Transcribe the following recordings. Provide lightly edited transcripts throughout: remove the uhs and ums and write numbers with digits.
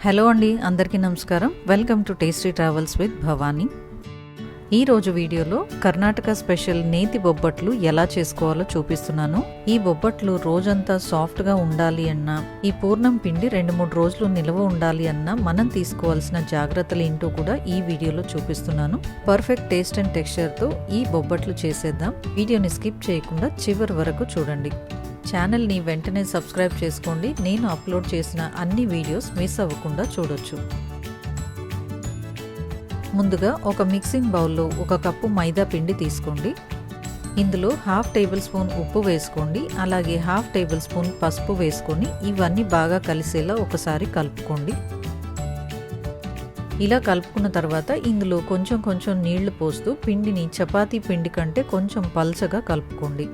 Hello అండి, అందరికీ నమస్కారం. Welcome to tasty travels with Bhavani. ఈరోజు వీడియోలో కర్ణాటక స్పెషల్ నేతి బొబ్బట్లు ఎలా చేసుకోవాలో చూపిస్తున్నాను. ఈ బొబ్బట్లు రోజంతా సాఫ్ట్గా ఉండాలి అన్నా, ఈ పూర్ణం పిండి 2-3 రోజులు నిల్వ ఉండాలి అన్నా మనం తీసుకోవాల్సిన జాగ్రత్తలు ఏంటో కూడా ఈ వీడియోలో చూపిస్తున్నాను. పర్ఫెక్ట్ టేస్ట్ అండ్ టెక్స్చర్తో ఈ బొబ్బట్లు చేసేద్దాం. వీడియోని స్కిప్ చేయకుండా చివరి వరకు చూడండి. ఛానల్ని వెంటనే సబ్స్క్రైబ్ చేసుకోండి. నేను అప్లోడ్ చేసిన అన్ని వీడియోస్ మిస్ అవ్వకుండా చూడొచ్చు. ముందుగా ఒక మిక్సింగ్ బౌల్లో 1 కప్పు మైదా పిండి తీసుకోండి. ఇందులో 1/2 టేబుల్ స్పూన్ ఉప్పు వేసుకోండి. అలాగే 1/2 టేబుల్ స్పూన్ పసుపు వేసుకొని ఇవన్నీ బాగా కలిసేలా ఒకసారి కలుపుకోండి. ఇలా కలుపుకున్న తర్వాత ఇందులో కొంచెం నీళ్లు పోస్తూ పిండిని చపాతీ పిండి కంటే కొంచెం పల్చగా కలుపుకోండి.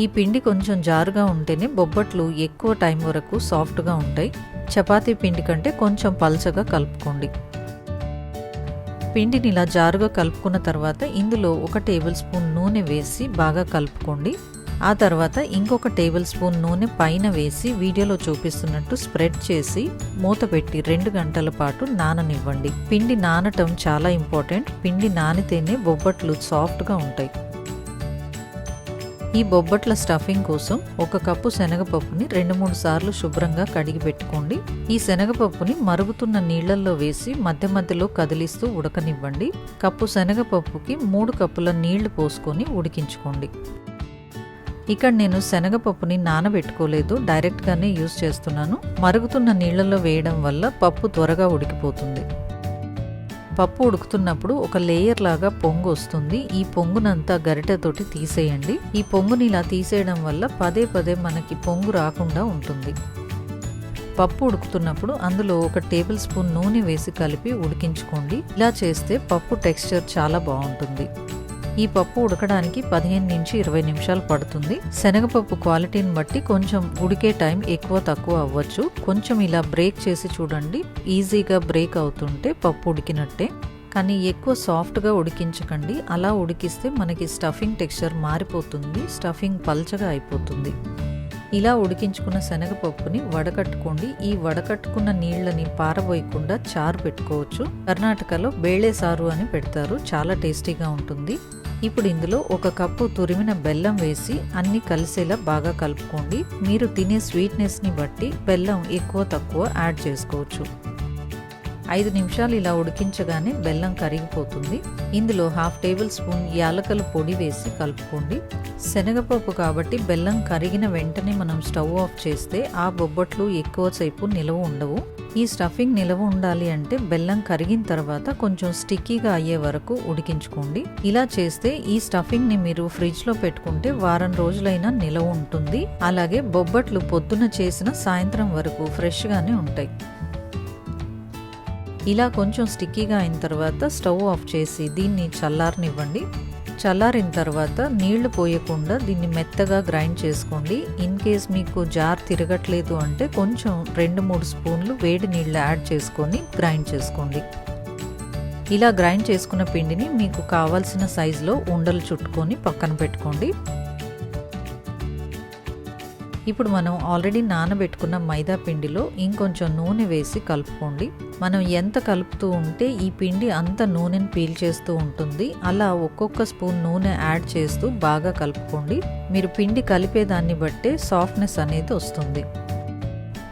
ఈ పిండి కొంచెం జారుగా ఉంటేనే బొబ్బట్లు ఎక్కువ టైం వరకు సాఫ్ట్గా ఉంటాయి. చపాతీ పిండి కంటే కొంచెం పల్చగా కలుపుకోండి. పిండిని ఇలా జారుగా కలుపుకున్న తర్వాత ఇందులో 1 టేబుల్ స్పూన్ నూనె వేసి బాగా కలుపుకోండి. ఆ తర్వాత ఇంకొక టేబుల్ స్పూన్ నూనె పైన వేసి వీడియోలో చూపిస్తున్నట్టు స్ప్రెడ్ చేసి మూత పెట్టి 2 గంటల పాటు నాననివ్వండి. పిండి నానటం చాలా ఇంపార్టెంట్. పిండి నానితేనే బొబ్బట్లు సాఫ్ట్గా ఉంటాయి. ఈ బొబ్బట్ల స్టఫింగ్ కోసం 1 కప్పు శనగపప్పుని 2-3 సార్లు శుభ్రంగా కడిగి పెట్టుకోండి. ఈ శనగపప్పుని మరుగుతున్న నీళ్లలో వేసి మధ్య మధ్యలో కదిలిస్తూ ఉడకనివ్వండి. కప్పు శనగపప్పుకి 3 కప్పుల నీళ్లు పోసుకొని ఉడికించుకోండి. ఇక్కడ నేను శనగపప్పుని నానబెట్టుకోలేదు, డైరెక్ట్గానే యూజ్ చేస్తున్నాను. మరుగుతున్న నీళ్లలో వేయడం వల్ల పప్పు త్వరగా ఉడికిపోతుంది. పప్పు ఉడుకుతున్నప్పుడు ఒక లేయర్ లాగా పొంగు వస్తుంది. ఈ పొంగునంతా గరిటెతోటి తీసేయండి. ఈ పొంగుని ఇలా తీసేయడం వల్ల పదే మనకి పొంగు రాకుండా ఉంటుంది. పప్పు ఉడుకుతున్నప్పుడు అందులో 1 టేబుల్ స్పూన్ నూనె వేసి కలిపి ఉడికించుకోండి. ఇలా చేస్తే పప్పు టెక్స్చర్ చాలా బాగుంటుంది. ఈ పప్పు ఉడకడానికి 15 నుంచి 20 నిమిషాలు పడుతుంది. శనగపప్పు క్వాలిటీని బట్టి కొంచెం ఉడికే టైం ఎక్కువ తక్కువ అవ్వచ్చు. కొంచెం ఇలా బ్రేక్ చేసి చూడండి. ఈజీగా బ్రేక్ అవుతుంటే పప్పు ఉడికినట్టే. కానీ ఎక్కువ సాఫ్ట్గా ఉడికించకండి. అలా ఉడికిస్తే మనకి స్టఫింగ్ టెక్స్చర్ మారిపోతుంది, స్టఫింగ్ పల్చగా అయిపోతుంది. ఇలా ఉడికించుకున్న శనగపప్పుని వడకట్టుకోండి. ఈ వడకట్టుకున్న నీళ్లని పారబోయకుండా చారు పెట్టుకోవచ్చు. కర్ణాటకలో బేళే సారు అని పెడతారు, చాలా టేస్టీగా ఉంటుంది. ఇప్పుడు ఇందులో 1 కప్పు తురిమిన బెల్లం వేసి అన్ని కలిసేలా బాగా కలుపుకోండి. మీరు తినే స్వీట్నెస్ని బట్టి బెల్లం ఎక్కువ తక్కువ యాడ్ చేసుకోవచ్చు. 5 నిమిషాలు ఇలా ఉడికించగానే బెల్లం కరిగిపోతుంది. ఇందులో 1/2 టేబుల్ స్పూన్ యాలకుల పొడి వేసి కలుపుకోండి. శనగపప్పు కాబట్టి బెల్లం కరిగిన వెంటనే మనం స్టవ్ ఆఫ్ చేస్తే ఆ బొబ్బట్లు ఎక్కువసేపు నిలవ ఉండవు. ఈ స్టఫింగ్ నిలవ ఉండాలి అంటే బెల్లం కరిగిన తర్వాత కొంచెం స్టిక్కీగా అయ్యే వరకు ఉడికించుకోండి. ఇలా చేస్తే ఈ స్టఫింగ్ ని మీరు ఫ్రిడ్జ్ లో పెట్టుకుంటే వారం రోజులైనా నిలవ ఉంటుంది. అలాగే బొబ్బట్లు పొద్దున చేసిన సాయంత్రం వరకు ఫ్రెష్ గానే ఉంటాయి. ఇలా కొంచెం స్టిక్కీగా అయిన తర్వాత స్టవ్ ఆఫ్ చేసి దీన్ని చల్లారనివ్వండి. చల్లారిన తర్వాత నీళ్లు పోయకుండా దీన్ని మెత్తగా గ్రైండ్ చేసుకోండి. ఇన్ కేస్ మీకు జార్ తిరగట్లేదు అంటే కొంచెం 2-3 స్పూన్లు వేడి నీళ్ళు యాడ్ చేసుకొని గ్రైండ్ చేసుకోండి. ఇలా గ్రైండ్ చేసుకున్న పిండిని మీకు కావాల్సిన సైజులో ఉండలు చుట్టుకొని పక్కన పెట్టుకోండి. ఇప్పుడు మనం ఆల్రెడీ నానబెట్టుకున్న మైదా పిండిలో ఇంకొంచెం నూనె వేసి కలుపుకోండి. మనం ఎంత కలుపుతూ ఉంటే ఈ పిండి అంత నూనెని పీల్చేస్తూ ఉంటుంది. అలా ఒక్కొక్క స్పూన్ నూనె యాడ్ చేస్తూ బాగా కలుపుకోండి. మీరు పిండి కలిపేదాన్ని బట్టే సాఫ్ట్నెస్ అనేది వస్తుంది.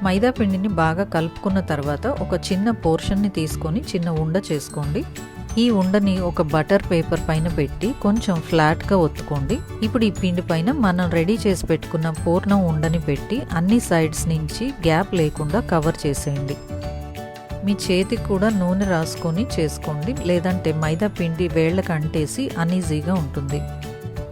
మైదా పిండిని బాగా కలుపుకున్న తర్వాత ఒక చిన్న పోర్షన్ని తీసుకొని చిన్న ఉండ చేసుకోండి. ఈ ఉండని ఒక బటర్ పేపర్ పైన పెట్టి కొంచెం ఫ్లాట్గా ఒత్తుకోండి. ఇప్పుడు ఈ పిండి పైన మనం రెడీ చేసి పెట్టుకున్న పూర్ణం ఉండని పెట్టి అన్ని సైడ్స్ నుంచి గ్యాప్ లేకుండా కవర్ చేసేయండి. మీ చేతికి కూడా నూనె రాసుకొని చేసుకోండి, లేదంటే మైదా పిండి వేళ్ళకి అంటేసి అనీజీగా ఉంటుంది.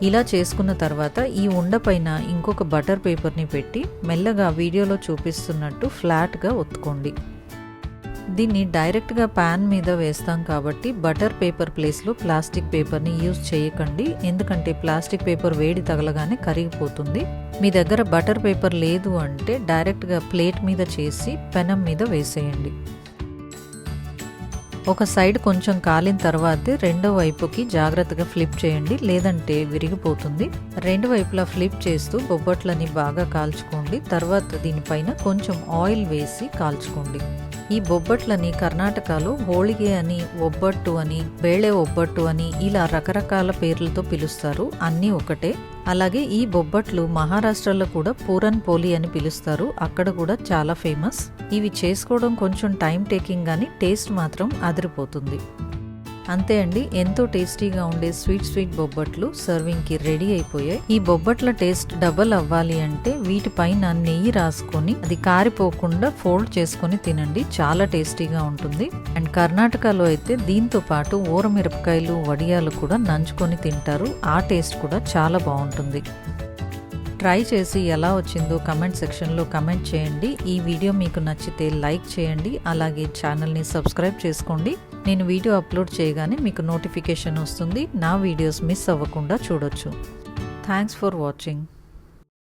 ఇలా చేసుకున్న తర్వాత ఈ ఉండ పైన ఇంకొక బటర్ పేపర్ని పెట్టి మెల్లగా వీడియోలో చూపిస్తున్నట్టు ఫ్లాట్గా ఒత్తుకోండి. దీన్ని డైరెక్ట్గా ప్యాన్ మీద వేస్తాం కాబట్టి బటర్ పేపర్ ప్లేస్లో ప్లాస్టిక్ పేపర్ని యూజ్ చేయకండి. ఎందుకంటే ప్లాస్టిక్ పేపర్ వేడి తగలగానే కరిగిపోతుంది. మీ దగ్గర బటర్ పేపర్ లేదు అంటే డైరెక్ట్గా ప్లేట్ మీద చేసి పెనం మీద వేసేయండి. ఒక సైడ్ కొంచెం కాలిన తర్వాతే రెండో వైపుకి జాగ్రత్తగా ఫ్లిప్ చేయండి, లేదంటే విరిగిపోతుంది. రెండు వైపులా ఫ్లిప్ చేస్తూ బొబ్బట్లని బాగా కాల్చుకోండి. తర్వాత దీనిపైన కొంచెం ఆయిల్ వేసి కాల్చుకోండి. ఈ బొబ్బట్లని కర్ణాటకలో హోళిగే అని, ఒబ్బట్టు అని, బేళే ఒబ్బట్టు అని ఇలా రకరకాల పేర్లతో పిలుస్తారు. అన్నీ ఒకటే. అలాగే ఈ బొబ్బట్లు మహారాష్ట్రలో కూడా పూరన్ పోలి అని పిలుస్తారు. అక్కడ కూడా చాలా ఫేమస్. ఇవి చేసుకోవడం కొంచెం టైం టేకింగ్ కానీ టేస్ట్ మాత్రం అదిరిపోతుంది. అంతే అండి, ఎంతో టేస్టీగా ఉండే స్వీట్ బొబ్బట్లు సర్వింగ్కి రెడీ అయిపోయాయి. ఈ బొబ్బట్ల టేస్ట్ డబల్ అవ్వాలి అంటే వీటిపైన నెయ్యి రాసుకొని అది కారిపోకుండా ఫోల్డ్ చేసుకొని తినండి, చాలా టేస్టీగా ఉంటుంది. అండ్ కర్ణాటకలో అయితే దీంతో పాటు ఊరమిరపకాయలు, వడియాలు కూడా నంచుకొని తింటారు. ఆ టేస్ట్ కూడా చాలా బాగుంటుంది. ట్రై చేసి ఎలా వచ్చిందో కమెంట్ సెక్షన్లో కమెంట్ చేయండి. ఈ వీడియో మీకు నచ్చితే లైక్ చేయండి, అలాగే ఛానల్ని సబ్స్క్రైబ్ చేసుకోండి. నేను వీడియో అప్లోడ్ చేయగానే మీకు నోటిఫికేషన్ వస్తుంది. నా వీడియోస్ మిస్ అవ్వకుండా చూడొచ్చు. Thanks for watching.